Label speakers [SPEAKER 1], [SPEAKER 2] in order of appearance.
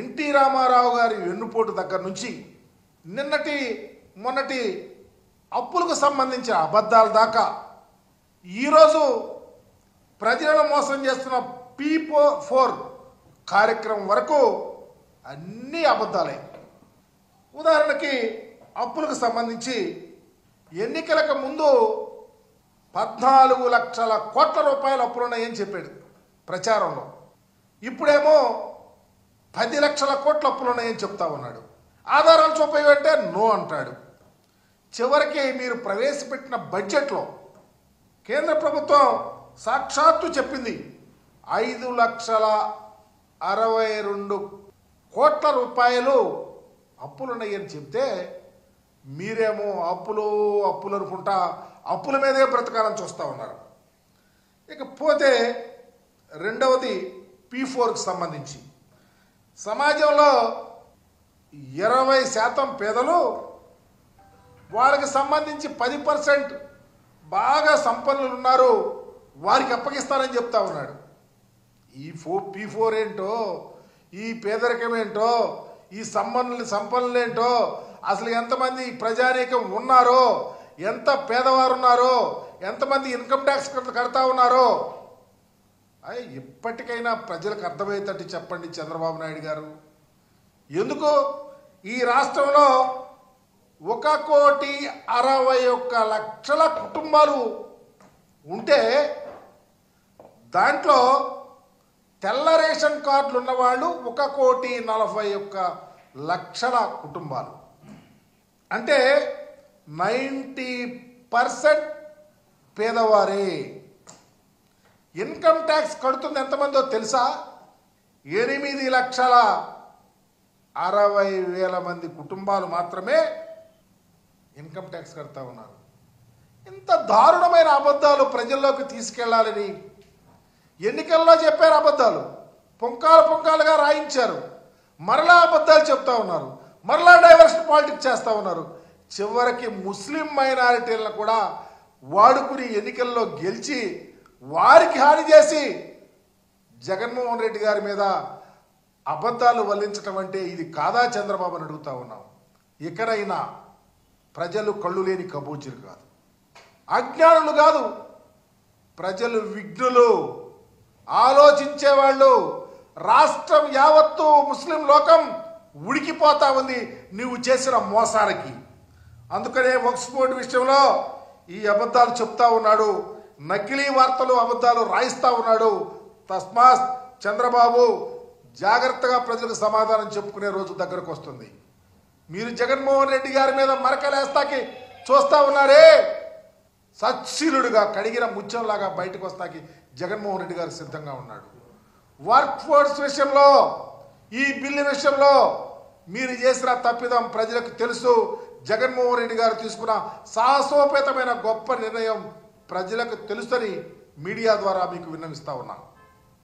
[SPEAKER 1] NT Ramarao గారి వెన్నుపోటు దగ్గర నుంచి నిన్నటి మొన్నటి అప్పులకు సంబంధించిన అబద్ధాల దాకా ఈరోజు ప్రజలను మోసం చేస్తున్న P4 కార్యక్రమం వరకు అన్నీ అబద్ధాలే. ఉదాహరణకి అప్పులకు సంబంధించి ఎన్నికలకు ముందు 14 లక్షల కోట్ల రూపాయల అప్పులున్నాయని చెప్పాడు ప్రచారంలో. ఇప్పుడేమో 10 లక్షల కోట్ల అప్పులున్నాయని చెప్తా ఉన్నాడు. ఆధారాలు చూపేవంటే నో అంటాడు. చివరికి మీరు ప్రవేశపెట్టిన బడ్జెట్లో కేంద్ర ప్రభుత్వం సాక్షాత్తు చెప్పింది 5,62 కోట్ల రూపాయలు అప్పులున్నాయని చెప్తే మీరేమో అప్పులు అనుకుంటా అప్పుల మీదే బ్రతకాలని చూస్తూ ఉన్నారు. ఇకపోతే రెండవది P4కి సంబంధించి సమాజంలో 20% పేదలు, వాళ్ళకి సంబంధించి 10% బాగా సంపన్నులు ఉన్నారు, వారికి అప్పగిస్తారని చెప్తా ఉన్నాడు. ఈ P4 ఏంటో, ఈ పేదరికం ఏంటో, ఈ సంపన్నులు ఏంటో, అసలు ఎంతమంది ప్రజానీకం ఉన్నారో, ఎంత పేదవారు ఉన్నారో, ఎంతమంది ఇన్కమ్ ట్యాక్స్ కడతా ఉన్నారో ఇప్పటికైనా ప్రజలకు అర్థమయ్యేటట్టు చెప్పండి చంద్రబాబు నాయుడు గారు. ఎందుకు ఈ రాష్ట్రంలో 1,61,00,000 కుటుంబాలు ఉంటే దాంట్లో తెల్ల రేషన్ కార్డులు ఉన్నవాళ్ళు 1,41,00,000 కుటుంబాలు. అంటే 90% పేదవారే. ఇన్కమ్ ట్యాక్స్ కడుతుంది ఎంతమందో తెలుసా? 8,60,000 మంది కుటుంబాలు మాత్రమే ఇన్కమ్ ట్యాక్స్ కడతా ఉన్నారు. ఇంత దారుణమైన అబద్ధాలు ప్రజల్లోకి తీసుకెళ్లాలని ఎన్నికల్లో చెప్పారు. అబద్ధాలు పుంకాలుగా రాయించారు. మరలా అబద్ధాలు చెప్తా ఉన్నారు. మరలా డైవర్షన్ పాలిటిక్స్ చేస్తూ ఉన్నారు. చివరికి ముస్లిం మైనారిటీలను కూడా వాడుకుని ఎన్నికల్లో గెలిచి వారికి హాని చేసి జగన్మోహన్ రెడ్డి గారి మీద అబద్ధాలు వల్లించడం అంటే ఇది కాదా చంద్రబాబు అని అడుగుతా ఉన్నాం. ఇకనైనా ప్రజలు కళ్ళు లేని కబూజీలు కాదు, అజ్ఞానులు కాదు, ప్రజలు విఘ్నులు, ఆలోచించేవాళ్ళు. రాష్ట్రం యావత్తు ముస్లిం లోకం ఉడికిపోతా ఉంది నువ్వు చేసిన మోసాలకి. అందుకనే వక్ఫ్ బోర్డు విషయంలో ఈ అబద్ధాలు చెప్తా ఉన్నాడు, నకిలీ వార్తలు అబద్ధాలు రాయిస్తా ఉన్నాడు. తస్మాత్ చంద్రబాబు జాగ్రత్తగా ప్రజలకు సమాధానం చెప్పుకునే రోజు దగ్గరకు వస్తుంది. మీరు జగన్మోహన్ రెడ్డి గారి మీద మరకలేస్తాకి చూస్తా ఉన్నారే, సచ్చీలుడుగా కడిగిన ముత్యంలాగా బయటకు వస్తాకి జగన్మోహన్ రెడ్డి గారు సిద్ధంగా ఉన్నాడు. వర్క్ ఫోర్స్ విషయంలో, ఈ బిల్లు విషయంలో మీరు చేసిన తప్పిదం ప్రజలకు తెలుసు. జగన్మోహన్ రెడ్డి గారు తీసుకున్న సాహసోపేతమైన గొప్ప నిర్ణయం ప్రజలకు తెలుసని మీడియా ద్వారా మీకు విన్నవిస్తా ఉన్నాను.